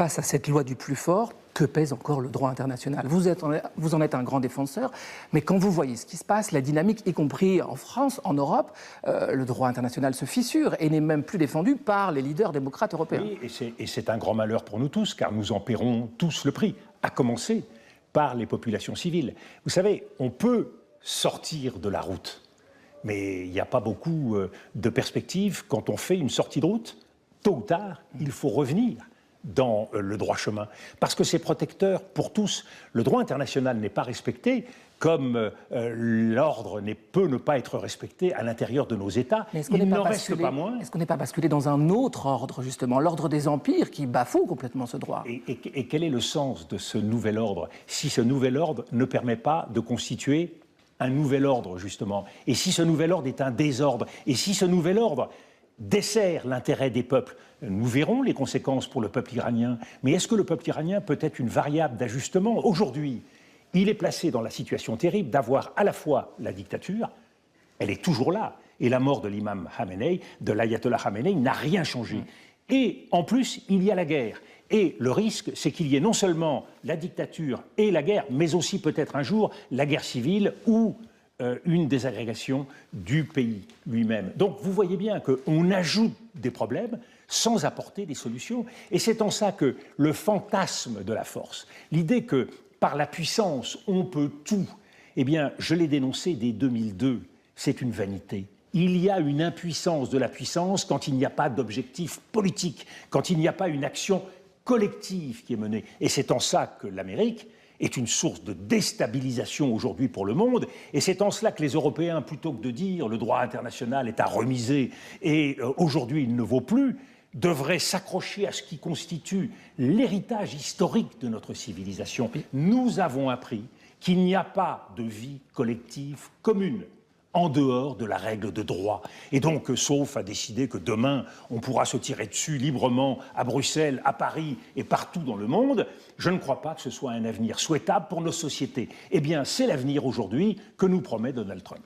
face à cette loi du plus fort, que pèse encore le droit international? Vous en êtes un grand défenseur, mais quand vous voyez ce qui se passe, la dynamique, y compris en France, en Europe, le droit international se fissure et n'est même plus défendu par les leaders démocrates européens. Oui, et c'est un grand malheur pour nous tous, car nous en paierons tous le prix, à commencer par les populations civiles. Vous savez, on peut sortir de la route, mais il n'y a pas beaucoup de perspectives quand on fait une sortie de route. Tôt ou tard, il faut revenir dans le droit chemin, parce que c'est protecteur pour tous. Le droit international n'est pas respecté, comme l'ordre peut ne pas être respecté à l'intérieur de nos États. Il n'en reste pas moins. Est-ce qu'on n'est pas basculé dans un autre ordre, justement, l'ordre des empires, qui bafoue complètement ce droit? Et quel est le sens de ce nouvel ordre, si ce nouvel ordre ne permet pas de constituer un nouvel ordre, justement? Et si ce nouvel ordre est un désordre? Et si ce nouvel ordre dessert l'intérêt des peuples? Nous verrons les conséquences pour le peuple iranien. Mais est-ce que le peuple iranien peut être une variable d'ajustement? Aujourd'hui, il est placé dans la situation terrible d'avoir à la fois la dictature, elle est toujours là, et la mort de l'imam Khamenei, de l'ayatollah Khamenei, n'a rien changé. Et en plus, il y a la guerre. Et le risque, c'est qu'il y ait non seulement la dictature et la guerre, mais aussi peut-être un jour la guerre civile ou une désagrégation du pays lui-même. Donc vous voyez bien qu'on ajoute des problèmes sans apporter des solutions. Et c'est en ça que le fantasme de la force, l'idée que par la puissance on peut tout, eh bien je l'ai dénoncé dès 2002, c'est une vanité. Il y a une impuissance de la puissance quand il n'y a pas d'objectif politique, quand il n'y a pas une action collective qui est menée. Et c'est en ça que l'Amérique est une source de déstabilisation aujourd'hui pour le monde. Et c'est en cela que les Européens, plutôt que de dire le droit international est à remiser et aujourd'hui il ne vaut plus, devraient s'accrocher à ce qui constitue l'héritage historique de notre civilisation. Nous avons appris qu'il n'y a pas de vie collective commune en dehors de la règle de droit. Et donc, sauf à décider que demain, on pourra se tirer dessus librement à Bruxelles, à Paris et partout dans le monde, je ne crois pas que ce soit un avenir souhaitable pour nos sociétés. Eh bien, c'est l'avenir aujourd'hui que nous promet Donald Trump.